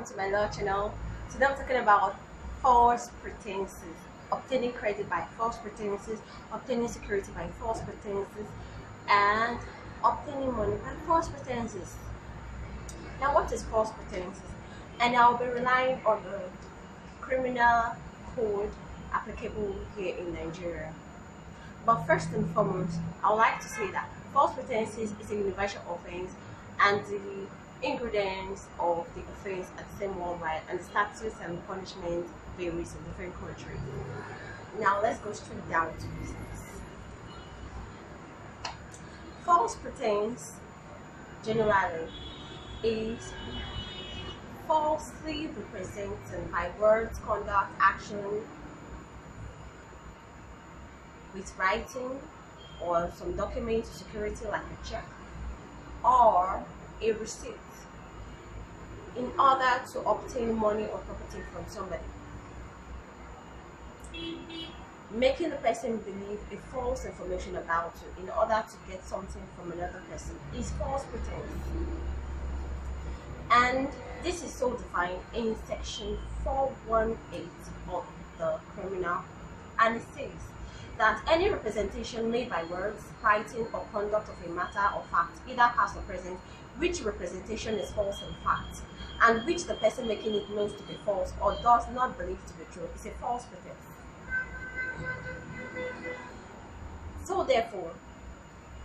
welcome to my law channel. Today I'm talking about false pretenses, obtaining credit by false pretenses, obtaining security by false pretenses, and obtaining money by false pretenses. Now, what is false pretenses? And I'll be relying on the criminal code applicable here in Nigeria. But first and foremost, I would like to say that false pretenses is a universal offense, and the ingredients of the offense are the same worldwide, and the statutes and punishment varies in different countries. Now let's go straight down to business. False pretense generally is falsely representing by words, conduct, action, with writing or some document to security like a check or a receipt in order to obtain money or property from somebody, making the person believe a false information about you in order to get something from another person is false pretense. And this is so defined in section 418 of the criminal, and it says that any representation made by words, writing, or conduct of a matter or fact, either past or present, which representation is false in fact, and which the person making it knows to be false or does not believe to be true, is a false pretense. So therefore,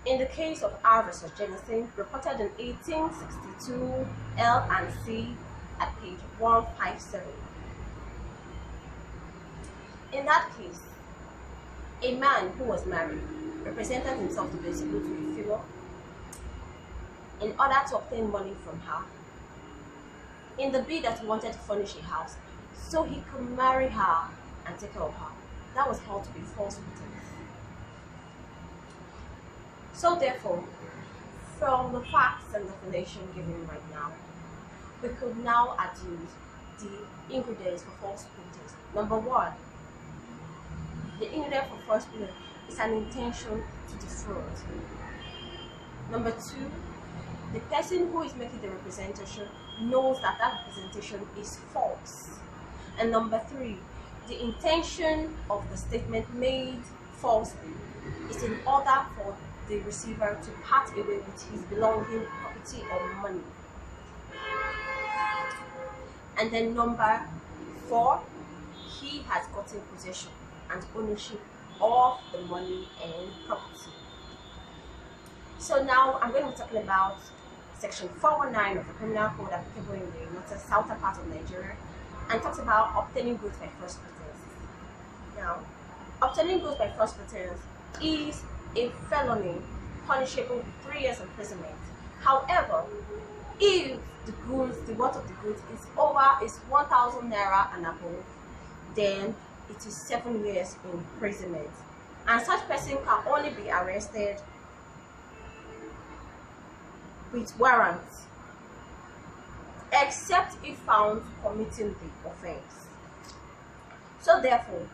in the case of R versus Jennison, reported in 1862 L and C at page 157, in that case, a man who was married represented himself to be suitable to a female in order to obtain money from her in the bid that he wanted to furnish a house so he could marry her and take care of her. That was held to be false pretense. So therefore, from the facts and definition given right now, we could now adduce the ingredients for false pretense. Number one, the ingredient for false pretense is an intention to defraud. Number two, the person who is making the representation knows that that representation is false. And number three, the intention of the statement made falsely is in order for the receiver to part away with his belonging, property, or money. And then number four, he has gotten possession and ownership of the money and property. So now I'm going to be talking about section 419 of the criminal code applicable in the southern part of Nigeria, and talks about obtaining goods by false pretense. Now, obtaining goods by false pretense is a felony punishable with 3 years imprisonment. However, if the worth of the goods is 1,000 naira and above, then it is 7 years imprisonment, and such person can only be arrested with warrants, except if found committing the offense. So therefore,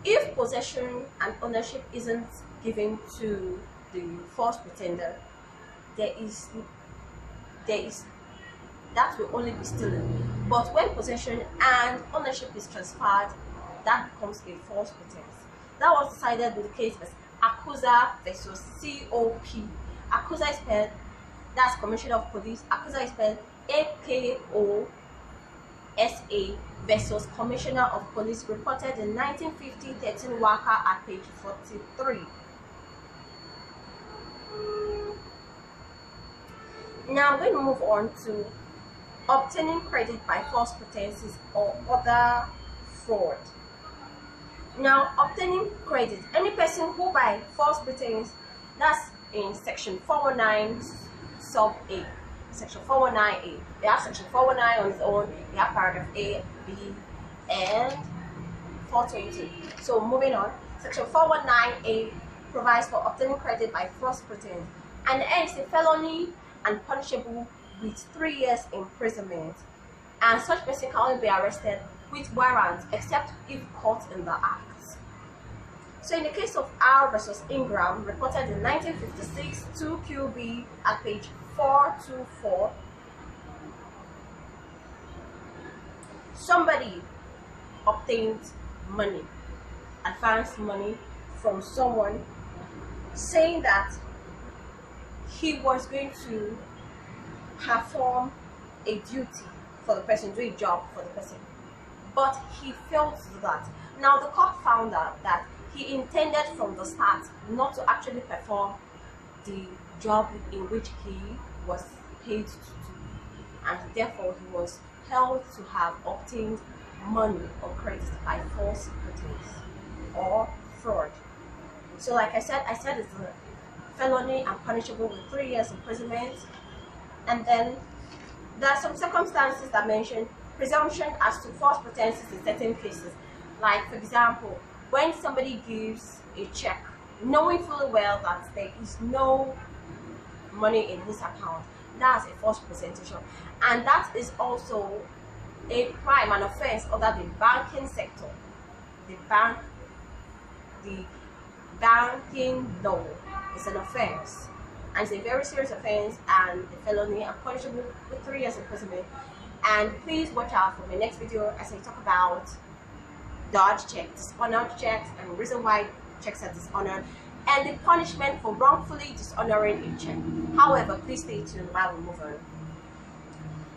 if possession and ownership isn't given to the false pretender, that will only be stolen. But when possession and ownership is transferred, that becomes a false pretense. That was decided in the case of Akuza versus COP. Akuza is spelled, that's Commissioner of Police. Akuza is spelled AKOSA versus Commissioner of Police, reported in 1950, 13 Waka at page 43. Now I'm going to move on to obtaining credit by false pretenses or other fraud. Now, obtaining credit, any person who by false pretense, that's in section 419 sub A, section 419A. We have section 419 on its own, we have paragraph A, B, and 420. So moving on, section 419A provides for obtaining credit by false pretense, and it's a felony and punishable with 3 years imprisonment, and such person can only be arrested with warrants except if caught in the act. So in the case of R versus Ingram, reported in 1956, 2QB at page 424, somebody obtained money, advanced money from someone, saying that he was going to perform a duty for the person, do a job for the person, but he failed to do that. Now the court found out that he intended from the start not to actually perform the job in which he was paid to do, and therefore he was held to have obtained money or credit by false pretense or fraud. So like I said it's a felony and punishable with 3 years imprisonment. And then there are some circumstances that mention presumption as to false pretenses in certain cases. Like, for example, when somebody gives a check knowing fully well that there is no money in his account, that's a false presentation. And that is also a crime, an offense under the banking sector. The banking law is an offense, and it's a very serious offense and a felony and punishable with 3 years imprisonment. And please watch out for my next video as I talk about dodge checks, dishonored checks, and the reason why checks are dishonored, and the punishment for wrongfully dishonoring a check. However, please stay tuned while we move on.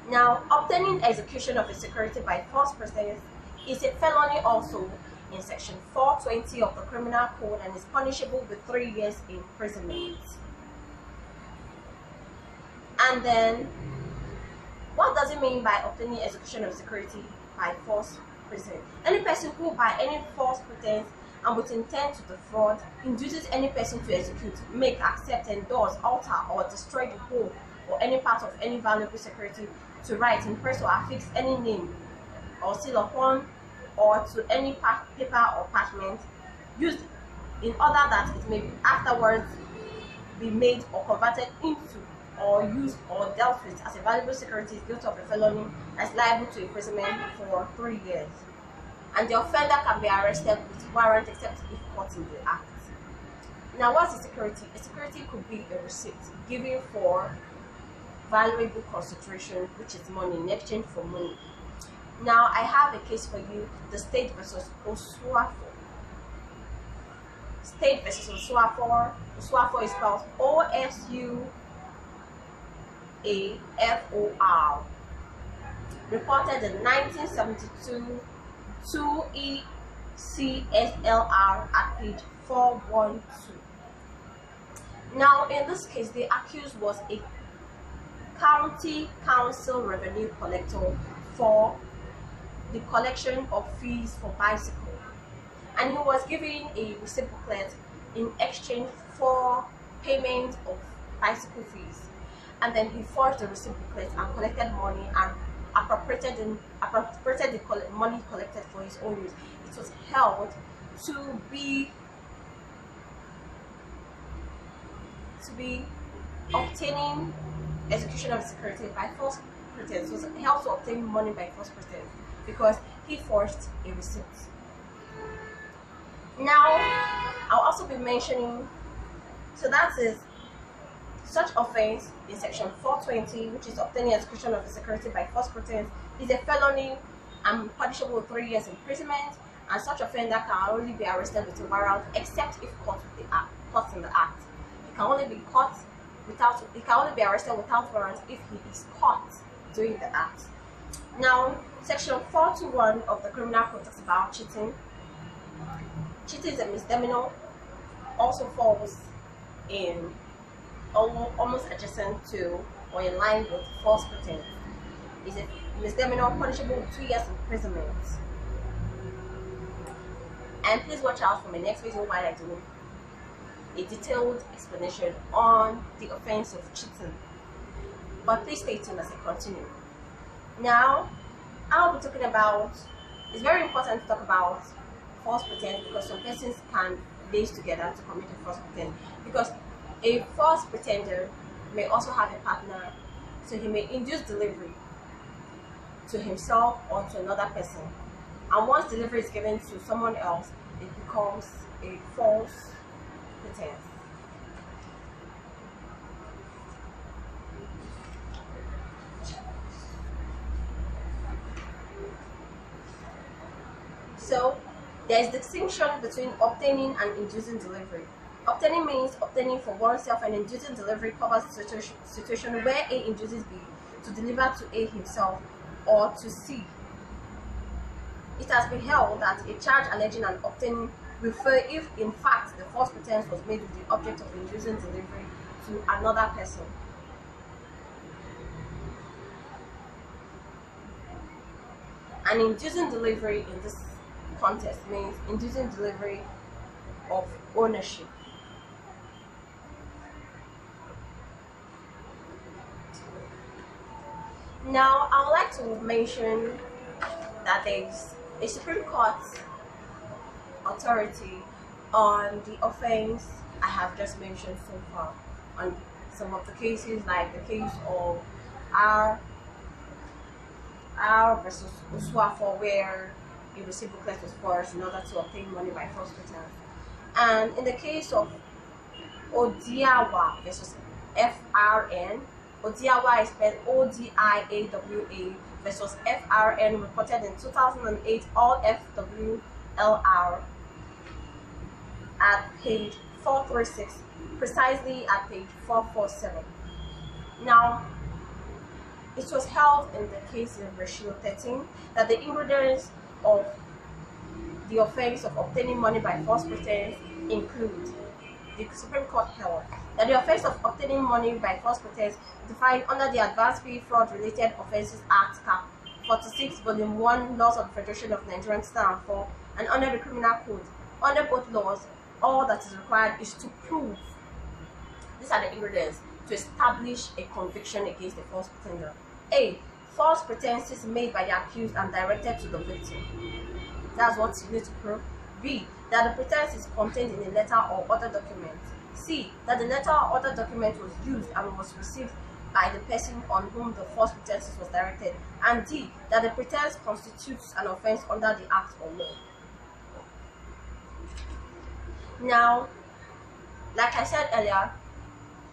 Now, obtaining execution of a security by false pretense is a felony also in section 420 of the Criminal Code and is punishable with 3 years imprisonment. And then, what does it mean by obtaining execution of security by false pretense? Any person who by any false pretense and with intent to defraud induces any person to execute, make, accept, endorse, alter, or destroy the whole or any part of any valuable security, to write, impress, or affix any name or seal upon, or to any paper or parchment used in order that it may afterwards be made or converted into or used or dealt with as a valuable security, is guilty of a felony and is liable to imprisonment for 3 years. And the offender can be arrested with warrant except if caught in the act. Now, what's a security? A security could be a receipt given for valuable consideration, which is money, in exchange for money. Now, I have a case for you, the State versus Osuafo. State versus Osuafo. Osuafo is spelled O-S-U-A-F-O-R. Reported in 1972 to ECSLR at page 412. Now, in this case, the accused was a county council revenue collector for the collection of fees for bicycle, and he was given a receipt booklet in exchange for payment of bicycle fees, and then he forged the receipt booklet and collected money and appropriated the money collected for his own use. It was held to be obtaining execution of security by false pretense. It was held to obtain money by false pretense because he forged a receipt. Now, I'll also be mentioning, so that is such offense in section 420, which is obtaining execution of a security by false pretense, is a felony and punishable with 3 years imprisonment, and such offender can only be arrested with a warrant except if caught with the act, caught in the act. He can only be arrested without warrant if he is caught doing the act. Now, section 421 of the Criminal Code talks about cheating. Cheating is a misdemeanor, also falls in almost adjacent to or in line with false pretense. Is a misdemeanor punishable with 2 years imprisonment. And please watch out for my next video while I do a detailed explanation on the offense of cheating. But please stay tuned as I continue. Now, I'll be talking about, it's very important to talk about false pretense because some persons can lace together to commit a false pretense, because a false pretender may also have a partner, so he may induce delivery to himself or to another person, and once delivery is given to someone else, it becomes a false pretense. There is distinction between obtaining and inducing delivery. Obtaining means obtaining for oneself, and inducing delivery covers situation where A induces B to deliver to A himself or to C. It has been held that a charge alleging and obtaining will fail if in fact the false pretense was made with the object of inducing delivery to another person. And inducing delivery in this context means inducing delivery of ownership. Now, I would like to mention that there is a Supreme Court authority on the offense I have just mentioned so far, on some of the cases, like the case of R versus Uswafo, where a reciprocal was forced in order to obtain money by false pretense. And in the case of Odiawa versus FRN, Odiawa is spelled ODIAWA versus FRN, reported in 2008, all FWLR, at page 436, precisely at page 447. Now, it was held in the case in Ratio 13 that the ingredients of the offense of obtaining money by false pretense include. The Supreme Court held that the offense of obtaining money by false pretense, defined under the Advanced Fee Fraud Related Offences Act, Cap 46, Volume 1, Laws of the Federation of Nigeria 2004, and under the Criminal Code. Under both laws, all that is required is to prove, these are the ingredients, to establish a conviction against the false pretender. A. False pretenses made by the accused and directed to the victim. That's what you need to prove. B. That the pretense is contained in a letter or other document. C. That the letter or other document was used and was received by the person on whom the false pretense was directed. And D. That the pretense constitutes an offense under the Act or law. Now, like I said earlier,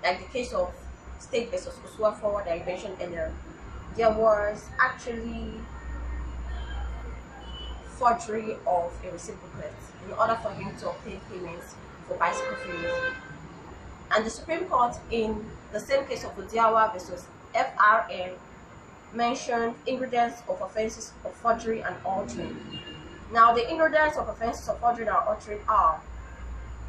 like the case of State versus Uswafo that I mentioned earlier, there was actually forgery of a reciprocate in order for him to obtain payments for bicycle fees. And the Supreme Court, in the same case of Odiawa versus FRN, mentioned ingredients of offenses of forgery and altering. Now, the ingredients of offenses of forgery and altering are: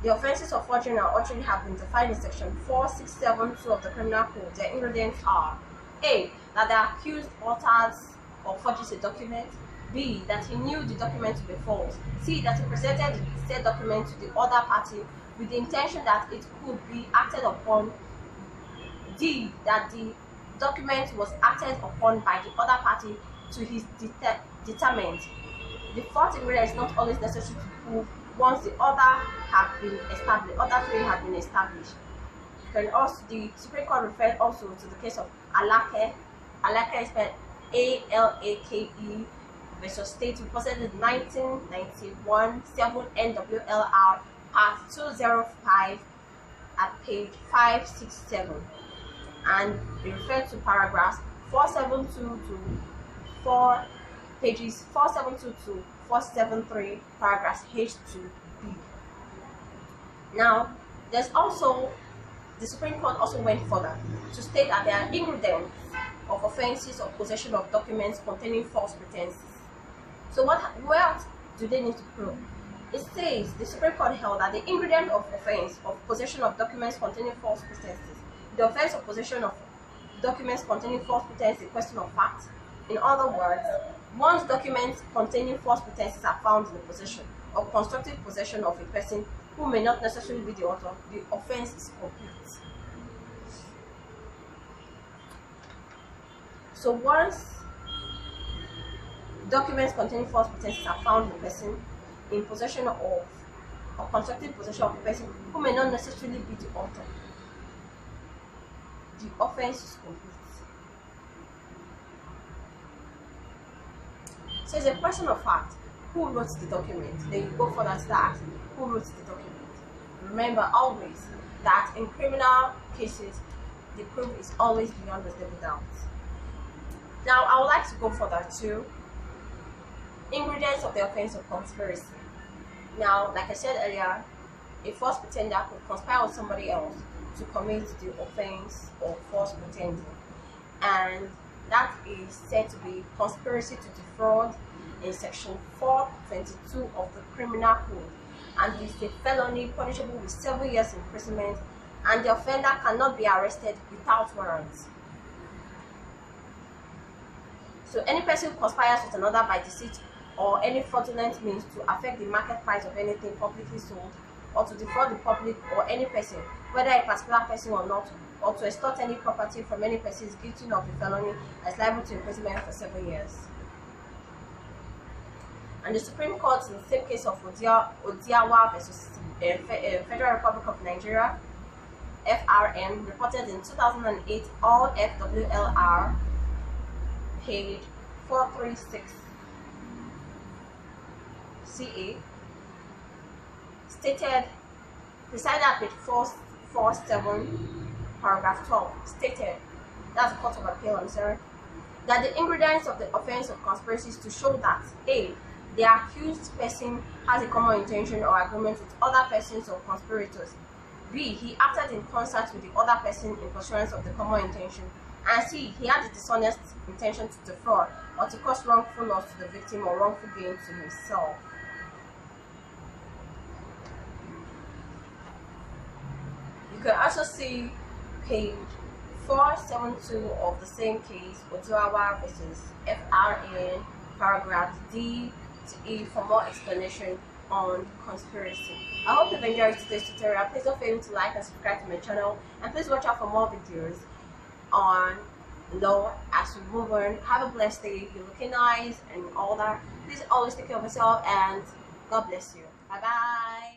the offenses of forgery and altering have been defined in section 4672 of the Criminal Code. The ingredients are: A. That the accused alters or forges a document. B. That he knew the document to be false. C. That he presented the said document to the other party with the intention that it could be acted upon. D. That the document was acted upon by the other party to his determent. The fourth ingredient is not always necessary to prove once the other have been established. Other three have been established. Can also, the Supreme Court referred also to the case of Alake. Alake is spelled ALAKE versus State, reported in 1991, 7 NWLR, part 205 at page 567, and they refer to paragraphs 472 to 4 pages 472 to 473, paragraphs H to B. Now, there's also, the Supreme Court also went further to state that there are ingredients of offenses of possession of documents containing false pretenses. So what do they need to prove? It says the Supreme Court held that the ingredient of offense of possession of documents containing false pretenses, the offense of possession of documents containing false pretenses is a question of fact. In other words, once documents containing false pretenses are found in the possession or constructive possession of a person who may not necessarily be the author, the offense is complete. So once documents containing false pretenses are found in the person in possession of or constructive possession of a person who may not necessarily be the author, the offense is complete. So it's a question of fact. Who wrote the document? Then you go further to ask who wrote the document. Remember always that in criminal cases, the proof is always beyond reasonable doubt. Now, I would like to go further to ingredients of the offense of conspiracy. Now, like I said earlier, a false pretender could conspire with somebody else to commit the offense of false pretending, and that is said to be conspiracy to defraud in section 422 of the criminal code, and is a felony punishable with 7 years imprisonment, and the offender cannot be arrested without warrants. So any person who conspires with another by deceit or any fraudulent means to affect the market price of anything publicly sold, or to defraud the public or any person, whether a particular person or not, or to extort any property from any person, is guilty of the felony and is liable to imprisonment for 7 years. And the Supreme Court, in the same case of Odiawa versus Federal Republic of Nigeria, FRN, reported in 2008, all FWLR, page 436 CA, stated, presided at page 447, paragraph 12, stated, that's the Court of Appeal, I'm sorry, that the ingredients of the offense of conspiracy is to show that A, the accused person has a common intention or agreement with other persons or conspirators, B, he acted in concert with the other person in pursuance of the common intention, and C, he had the dishonest intention to defraud or to cause wrongful loss to the victim or wrongful gain to himself. You can also see page 472 of the same case, Oduawa versus FRN, paragraph D to E, for more explanation on conspiracy. I hope you've enjoyed today's tutorial. Please don't fail to like and subscribe to my channel, and please watch out for more videos on law as we move on. Have a blessed day. You're looking nice and all that. Please always take care of yourself, and God bless you. Bye bye.